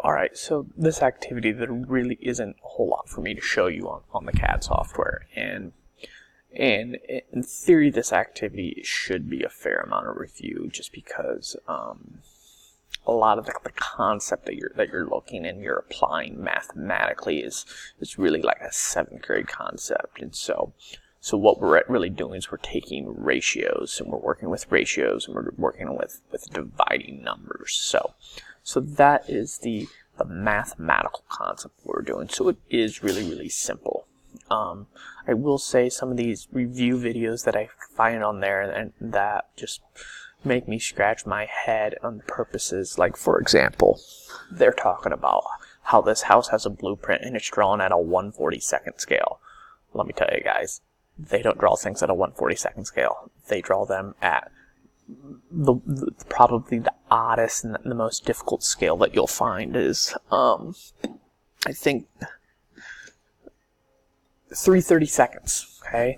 Alright, so this activity, there really isn't a whole lot for me to show you on the CAD software, and in theory this activity should be a fair amount of review, just because a lot of the concept that you're looking and you're applying mathematically is really like a 7th grade concept. And so what we're really doing is we're taking ratios, and we're working with ratios, and we're working with dividing numbers. So that is the mathematical concept we're doing. So it is really simple. I will say some of these review videos that I find on there and that just make me scratch my head on the purposes. Like, for example, they're talking about how this house has a blueprint and it's drawn at a 1/42nd scale. Let me tell you guys, they don't draw things at a 1/42nd scale. They draw them at probably the oddest and the most difficult scale that you'll find is I think 3/32, okay?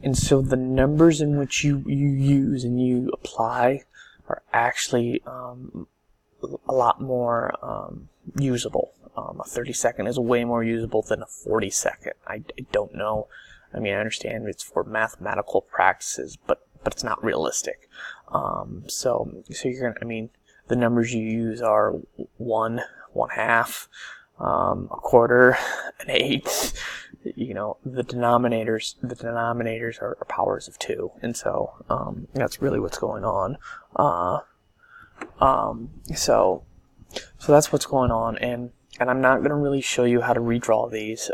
And so the numbers in which you use and you apply are actually a lot more usable. A 32nd is way more usable than a 42nd. I don't know. I mean, I understand it's for mathematical practices, but it's not realistic. So you're gonna, I mean, the numbers you use are 1, 1/2, a quarter, an eighth. You know, the denominators are powers of 2, and so that's really what's going on. So that's what's going on, and I'm not going to really show you how to redraw these,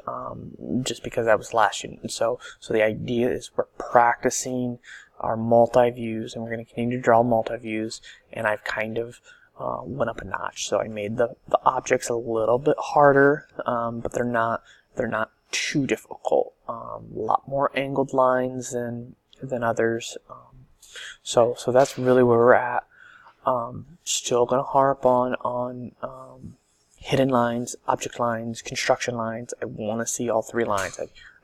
just because that was last unit. So the idea is we're practicing our multi-views, and we're going to continue to draw multi-views, and I've kind of went up a notch. So I made the objects a little bit harder, but they're not too difficult. A lot more angled lines than others. So that's really where we're at. Still going to harp on hidden lines, object lines, construction lines. I want to see all 3 lines.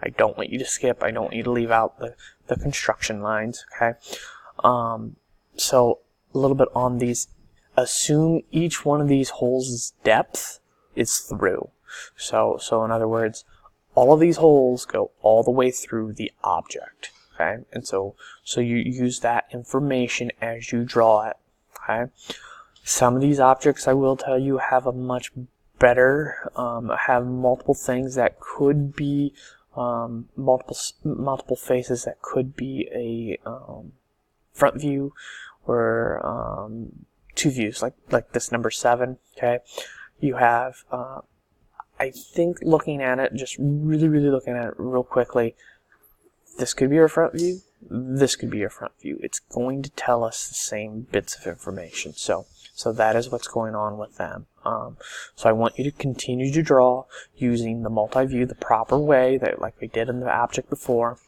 I don't want you to skip. I don't want you to leave out the construction lines. Okay. So a little bit on these. Assume each one of these holes' depth is through. So in other words, all of these holes go all the way through the object, okay? And so you use that information as you draw it, okay? Some of these objects, I will tell you, have a much better, have multiple things that could be, multiple faces that could be a front view, or 2 views, like this number 7, okay? You have, I think, looking at it, just really looking at it real quickly, this could be your front view, this could be your front view. It's going to tell us the same bits of information. So that is what's going on with them. So I want you to continue to draw using the multi-view the proper way, that like we did in the object before.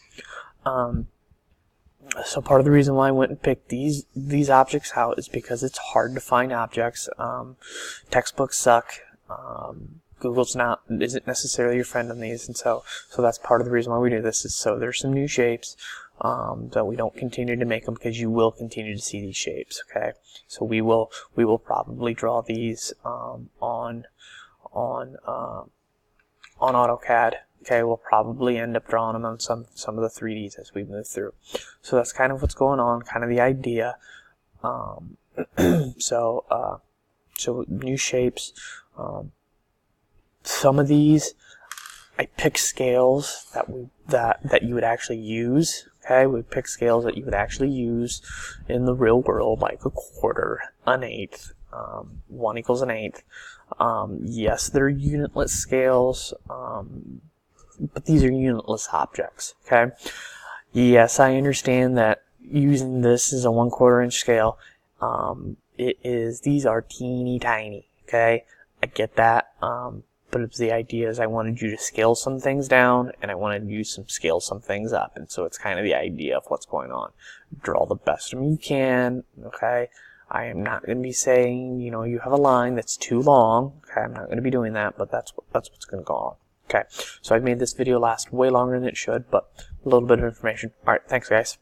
So part of the reason why I went and picked these objects out is because it's hard to find objects. Textbooks suck. Google's isn't necessarily your friend on these, and so that's part of the reason why we do this, is so there's some new shapes that we don't continue to make them, because you will continue to see these shapes. Okay, so we will probably draw these on AutoCAD. Okay, we'll probably end up drawing them on some of the 3Ds as we move through. So that's kind of what's going on, kind of the idea. So new shapes. Some of these, I pick scales that you would actually use. Okay, we pick scales that you would actually use in the real world, like a quarter, an eighth, 1 = an eighth. Yes, they're unitless scales, but these are unitless objects. Okay. Yes, I understand that using this as a 1/4 inch scale, these are teeny tiny. Okay, I get that. But the idea is I wanted you to scale some things down, and I wanted you to scale some things up. And so it's kind of the idea of what's going on. Draw the best of them you can, okay? I am not going to be saying, you know, you have a line that's too long. Okay, I'm not going to be doing that, but that's what's going to go on. Okay, so I've made this video last way longer than it should, but a little bit of information. All right, thanks, guys.